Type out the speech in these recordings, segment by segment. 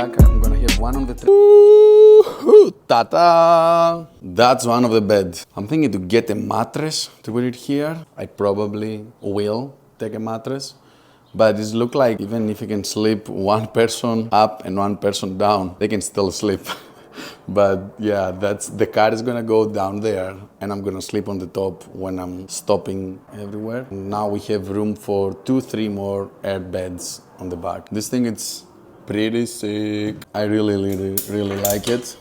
back. I'm gonna have one on the ta-ta! That's one of the beds. I'm thinking to get a mattress to put it here. I probably will take a mattress. But it looks like even if you can sleep one person up and one person down, they can still sleep. But yeah, the car is gonna go down there and I'm gonna sleep on the top when I'm stopping everywhere. Now we have room for 2-3 more air beds on the back. This thing is pretty sick. I really like it.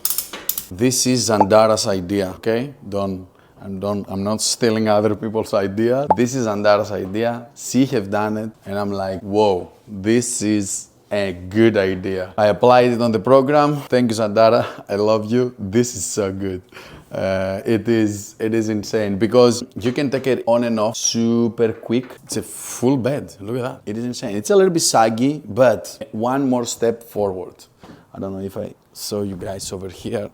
This is Zandara's idea, okay? I'm not stealing other people's idea. This is Zandara's idea. She have done it, and I'm like, whoa, this is a good idea. I applied it on the program. Thank you, Zandara. I love you. This is so good. It is insane because you can take it on and off super quick. It's a full bed. Look at that. It is insane. It's a little bit saggy, but one more step forward. I don't know if I saw you guys over here.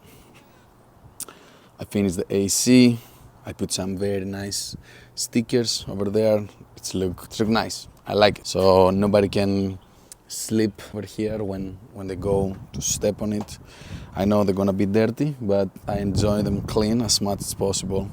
I finished the AC. I put some very nice stickers over there. It's look nice. I like it. So nobody can sleep over here when they go to step on it. I know they're gonna be dirty, but I enjoy them clean as much as possible.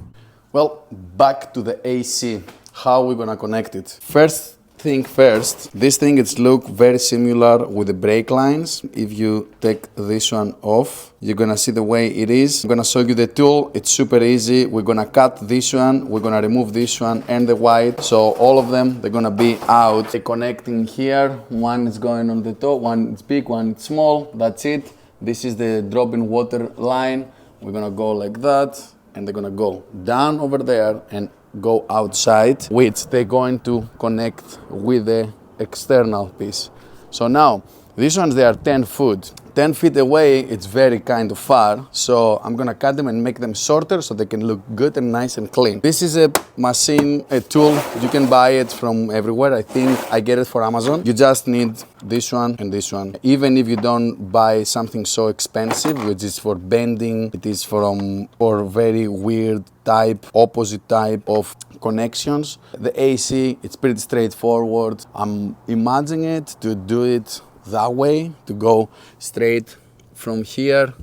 Well, back to the AC. How are we gonna connect it? First thing first, this thing it's look very similar with the brake lines. If you take this one off, you're gonna see the way it is. I'm gonna show you the tool. It's super easy. We're gonna cut this one, we're gonna remove this one and the white. So all of them, they're gonna be out. They're connecting here. One is going on the top, one is big, one is small. That's it. This is the drop-in water line. We're gonna go like that and they're gonna go down over there and go outside, which they're going to connect with the external piece. So now, these ones, they are 10 foot. 10 feet away, it's very kind of far, so I'm gonna cut them and make them shorter so they can look good and nice and clean. This is a machine, a tool, you can buy it from everywhere. I think I get it for Amazon. You just need this one and this one. Even if you don't buy something so expensive, which is for bending, it is for very weird type, opposite type of connections. The AC, it's pretty straightforward. I'm imagining it to do it that way, to go straight from here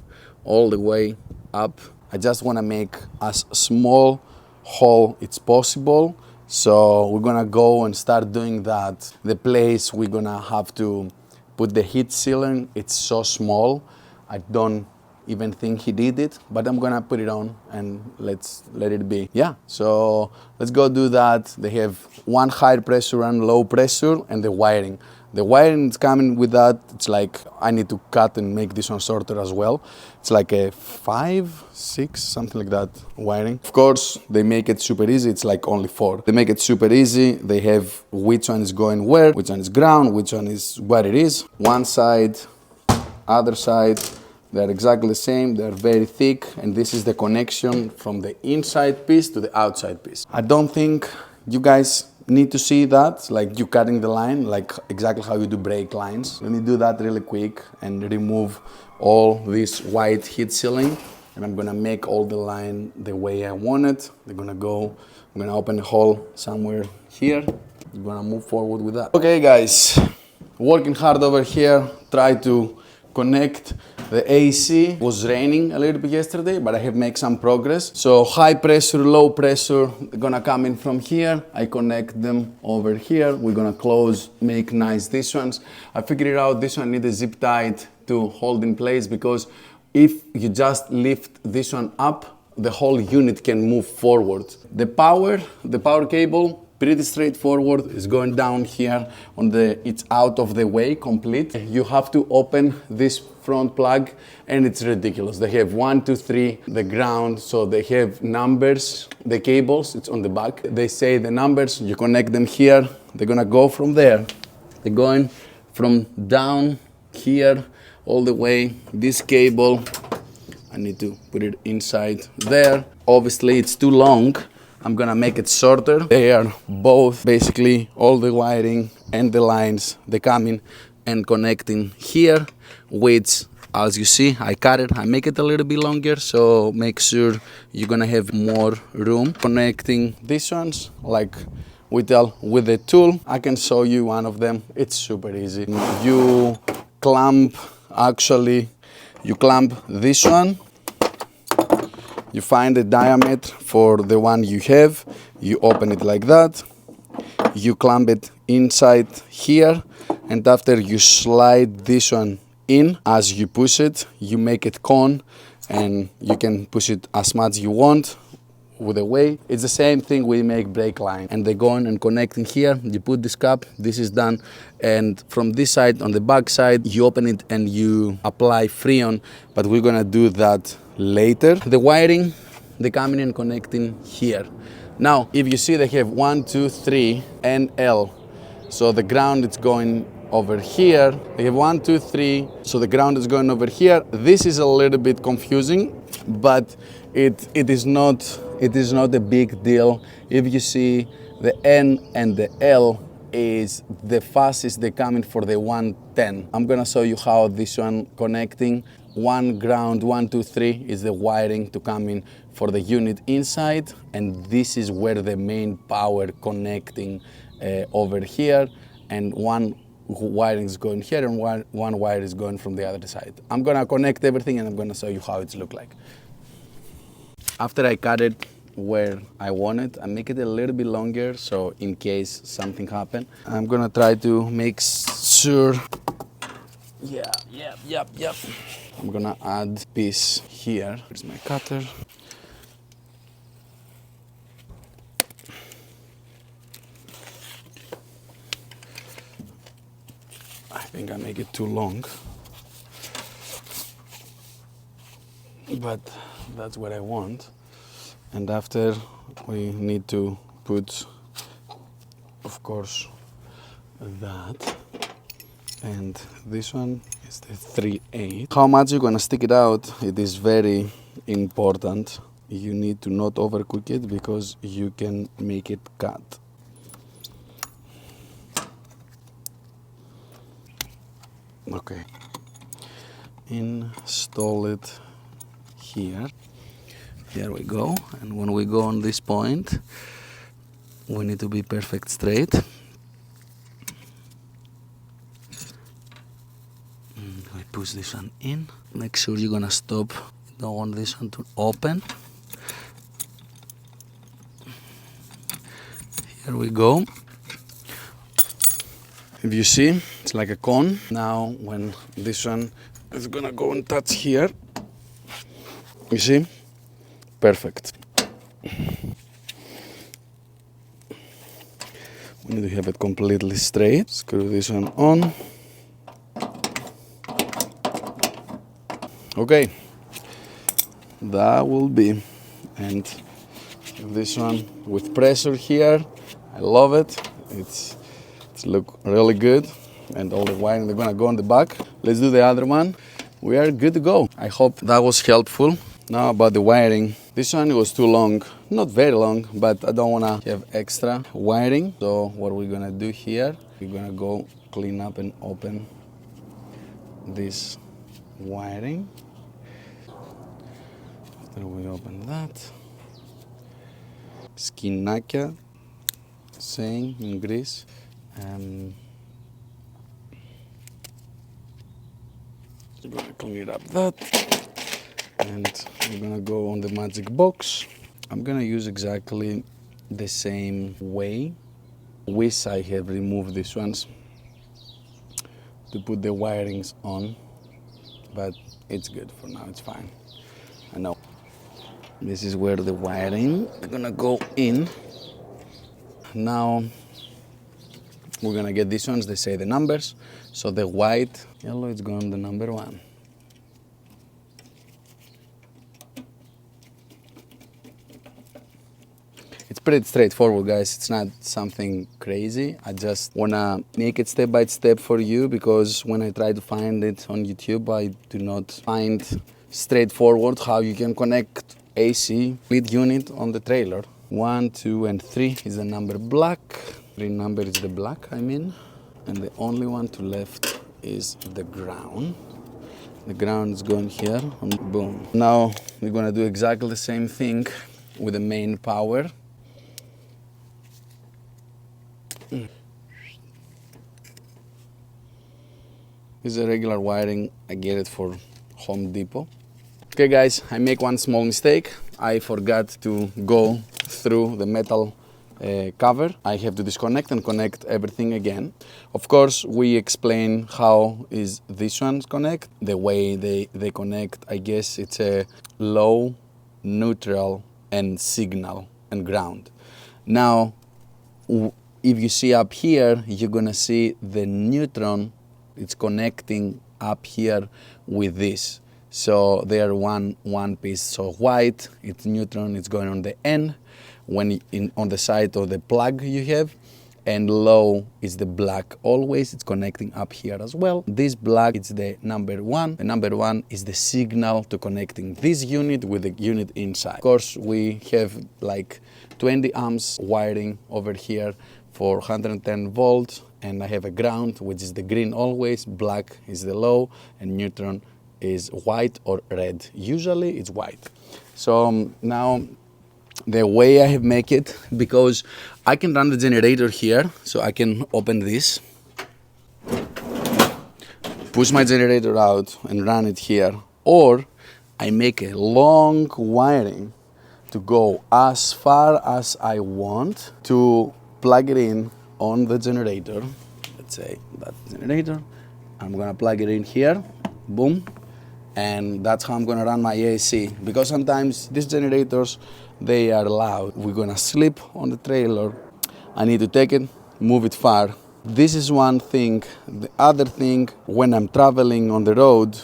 all the way up. I just want to make as small hole it's possible, so we're gonna go and start doing that. The place we're gonna have to put the heat ceiling, it's so small, I don't even think he did it, but I'm gonna put it on and let's let it be. Yeah, so let's go do that. They have one high pressure and low pressure and the wiring. The wiring is coming with that. It's like I need to cut and make this one shorter as well. It's like a 5, 6, something like that wiring. Of course, they make it super easy. It's like only 4. They make it super easy. They have which one is going where, which one is ground, which one is what it is. One side, other side, they're exactly the same. They're very thick. And this is the connection from the inside piece to the outside piece. I don't think you guys need to see that, like you cutting the line, like exactly how you do brake lines. Let me do that really quick and remove all this white heat sealing. And I'm gonna make all the line the way I want it. They're gonna go, I'm gonna open a hole somewhere here. I'm gonna move forward with that. Okay guys, working hard over here, try to connect the AC. It was raining a little bit yesterday, but I have made some progress. So high pressure, low pressure, they're gonna come in from here. I connect them over here. We're gonna close, make nice these ones. I figured it out, this one needs a zip tie to hold in place because if you just lift this one up, the whole unit can move forward. The power cable, pretty straightforward. It's going down here on it's out of the way complete. You have to open this front plug and it's ridiculous. They have 1, 2, 3, the ground, so they have numbers, the cables, it's on the back. They say the numbers, you connect them here, they're gonna go from there. They're going from down here all the way. This cable, I need to put it inside there. Obviously it's too long. I'm gonna make it shorter. They are both basically all the wiring and the lines, they come in and connecting here, which as you see, I cut it, I make it a little bit longer, so make sure you're gonna have more room. Connecting these ones, like with the tool, I can show you one of them. It's super easy. You clamp actually you clamp this one, you find the diameter for the one you have, you open it like that, you clamp it inside here, and after you slide this one in, as you push it, you make it cone, and you can push it as much you want with the way. It's the same thing we make brake line, and they go on and connect in here, you put this cap, this is done, and from this side, on the back side, you open it and you apply Freon, but we're gonna do that later. The wiring, they come in and connecting here. Now, if you see, they have 1, 2, 3, and L. So the ground is going over here. They have 1, 2, 3. So the ground is going over here. This is a little bit confusing, but it is not a big deal. If you see, the N and the L is the fastest they come in for the 110. I'm gonna show you how this one connecting. One ground, 1, 2, 3 is the wiring to come in for the unit inside, and this is where the main power connecting over here, and one wiring is going here and one wire is going from the other side. I'm gonna connect everything and I'm gonna show you how it's look like. After I cut it where I want it, I make it a little bit longer, so in case something happen, I'm gonna try to make sure. Yep. I'm gonna add piece here. Here's my cutter. I think I make it too long, but that's what I want. And after, we need to put, of course, that. And this one is the 3/8. How much you're gonna stick it out, it is very important. You need to not overcook it because you can make it cut. Okay. Install it here. Here we go. And when we go on this point, we need to be perfect straight. We push this one in. Make sure you're gonna stop. You don't want this one to open. Here we go. If you see, it's like a cone. Now when this one is gonna go and touch here, you see? Perfect. We need to have it completely straight. Screw this one on. Okay, that will be. And this one with pressure here, I love it. It's look really good, and all the wiring they're gonna go on the back. Let's do the other one. We are good to go. I hope that was helpful. Now about the wiring. This one was too long, not very long, but I don't wanna have extra wiring. So what we're gonna do here, we're gonna go clean up and open this wiring. After we open that, σκηνάκια, saying in Greece. We're gonna clean up that, and we're gonna go on the magic box. I'm gonna use exactly the same way. Wish I have removed these ones to put the wirings on, but it's good for now, it's fine. I know. This is where the wiring is gonna go in. Now we're gonna get these ones, they say the numbers. So the white, yellow is going to number 1. It's pretty straightforward, guys. It's not something crazy. I just wanna make it step by step for you, because when I try to find it on YouTube, I do not find straightforward how you can connect AC lead unit on the trailer. 1, 2, and 3 is the number black. 3 number is the black, I mean. And the only one to left is the ground. The ground is going here, and boom. Now we're gonna do exactly the same thing with the main power. This is a regular wiring. I get it for Home Depot. Okay guys, I make one small mistake. I forgot to go through the metal cover. I have to disconnect and connect everything again. Of course, we explain how is this one connect. The way they connect, I guess it's a low, neutral, and signal and ground. Now, if you see up here, you're gonna see the neutron. It's connecting up here with this. So they are one piece. So white, it's neutron, it's going on the N, when on the side of the plug you have, and low is the black always, it's connecting up here as well. This black is the number one. The number one is the signal to connecting this unit with the unit inside. Of course, we have like 20 amps wiring over here for 110 volts, and I have a ground, which is the green always, black is the low, and neutron is white or red. Usually it's white. So now the way I have make it, because I can run the generator here, so I can open this, push my generator out and run it here, or I make a long wiring to go as far as I want to plug it in on the generator. Let's say that generator, I'm gonna plug it in here, boom, and that's how I'm gonna run my AC. Because sometimes these generators, they are loud. We're gonna sleep on the trailer. I need to take it, move it far. This is one thing. The other thing, when I'm traveling on the road,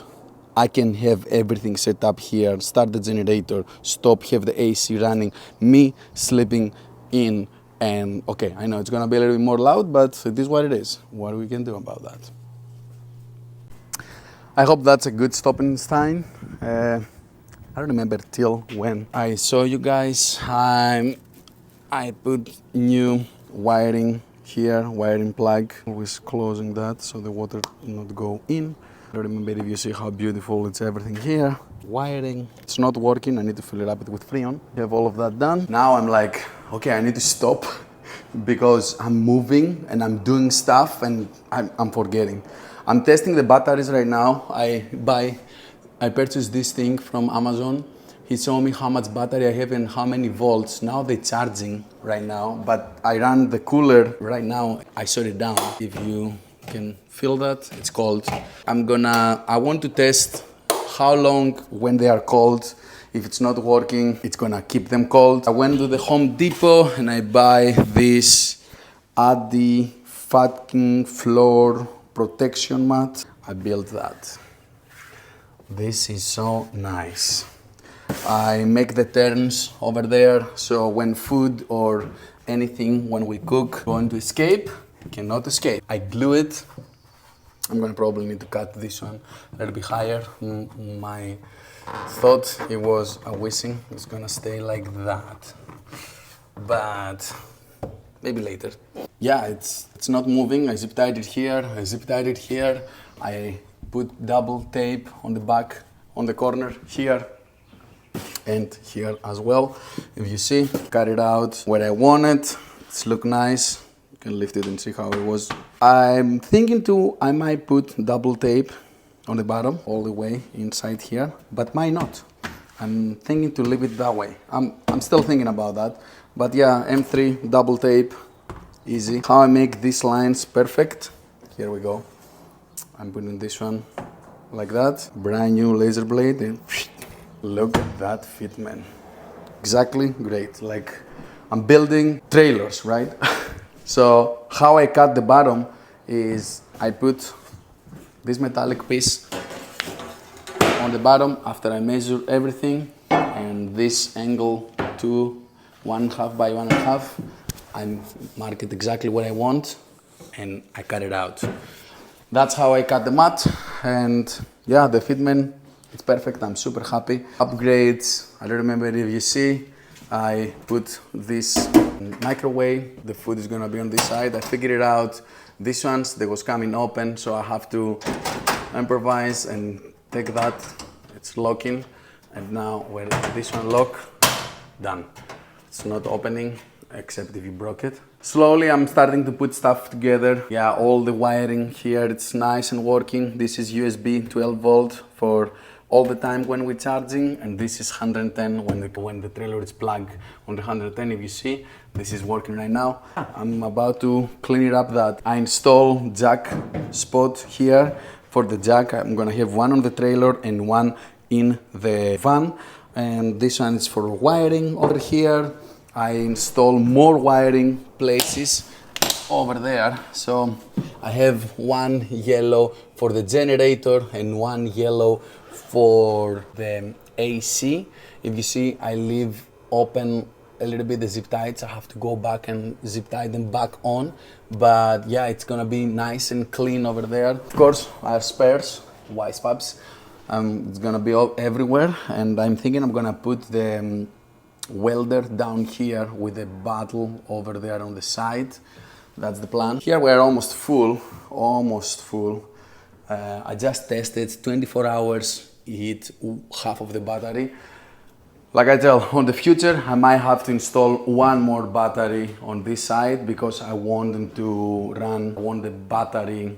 I can have everything set up here, start the generator, stop, have the AC running, me sleeping in, and okay, I know it's gonna be a little bit more loud, but it is what it is. What we can do about that? I hope that's a good stopping sign. I don't remember till when I saw you guys. I put new wiring here, wiring plug. Always closing that so the water will not go in. I don't remember if you see how beautiful it's everything here. Wiring, it's not working. I need to fill it up with Freon. You have all of that done. Now I'm like, okay, I need to stop because I'm moving and I'm doing stuff and I'm forgetting. I'm testing the batteries right now. I purchased this thing from Amazon. He showed me how much battery I have and how many volts. Now they're charging right now, but I ran the cooler right now. I shut it down. If you can feel that, it's cold. I want to test how long when they are cold. If it's not working, it's gonna keep them cold. I went to the Home Depot and I buy this Addi fucking floor protection mat. I built that. This is so nice. I make the turns over there, so when food or anything, when we cook, going to escape, cannot escape. I glue it. I'm gonna probably need to cut this one a little bit higher. My thought it was a wishing it's gonna stay like that, but maybe later. Yeah, it's not moving. I zip tied it here, I zip tied it here. I put double tape on the back, on the corner here and here as well. If you see, cut it out where I want it. It's look nice. You can lift it and see how it was. I'm thinking I might put double tape on the bottom all the way inside here, but might not. I'm thinking to leave it that way. I'm still thinking about that. But yeah, M3 double tape, easy. How I make these lines perfect, here we go. I'm putting this one like that. Brand new laser blade and look at that fit, man. Exactly, great. Like I'm building trailers, right? So how I cut the bottom is I put this metallic piece on the bottom after I measure everything, and this angle to 1.5 by 1.5. I mark it exactly what I want and I cut it out. That's how I cut the mat, and yeah, the fitment, it's perfect. I'm super happy. Upgrades, I don't remember if you see, I put this microwave. The food is gonna be on this side. I figured it out. This one's, they was coming open, so I have to improvise and take that. It's locking, and now when this one lock, done. It's not opening, except if you broke it. Slowly I'm starting to put stuff together. Yeah, all the wiring here, it's nice and working. This is USB 12 volt for all the time when we're charging, and this is 110 when the trailer is plugged on the 110. If you see, this is working right now. I'm about to clean it up. That I install jack spot here for the jack. I'm gonna have one on the trailer and one in the van, and this one is for wiring over here. I install more wiring places over there. So I have one yellow for the generator and one yellow for the AC. If you see, I leave open a little bit the zip ties. I have to go back and zip tie them back on. But yeah, it's gonna be nice and clean over there. Of course, I have spares, wise pubs. It's gonna be all everywhere, and I'm thinking I'm gonna put the welder down here with a bottle over there on the side. That's the plan. Here we're almost full, I just tested 24 hours, hit half of the battery. Like I tell, on the future, I might have to install one more battery on this side because I want them to run, I want the battery,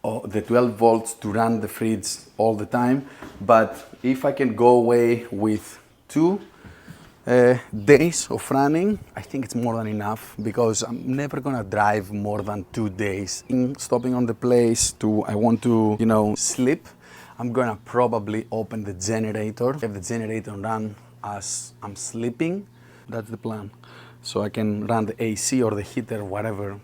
the 12 volts to run the fridge all the time. But if I can go away with 2 days of running, I think it's more than enough, because I'm never gonna drive more than 2 days. Stopping on the place I want to, sleep. I'm gonna probably open the generator, have the generator run as I'm sleeping. That's the plan. So I can run the AC or the heater, whatever,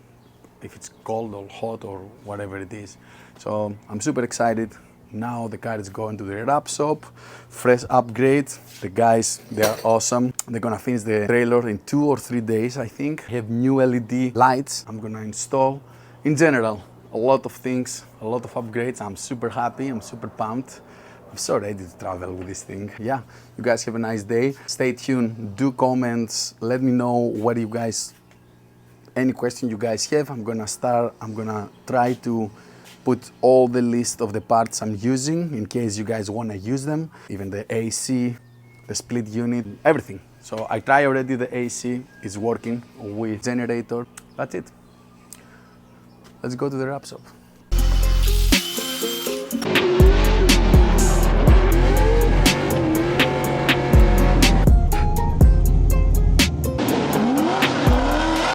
if it's cold or hot or whatever it is. So I'm super excited. Now the car is going to the wrap shop, fresh upgrade. The guys, they are awesome. They're gonna finish the trailer in 2 or 3 days, I think. I have new LED lights I'm gonna install. In general, a lot of things, a lot of upgrades. I'm super happy, I'm super pumped. I'm so ready to travel with this thing. Yeah, you guys have a nice day. Stay tuned, do comments, let me know what you guys, any question you guys have. I'm gonna try to put all the list of the parts I'm using in case you guys want to use them, even the AC, the split unit, everything. So I tried already the AC, it's working with generator. That's it. Let's go to the wrap shop.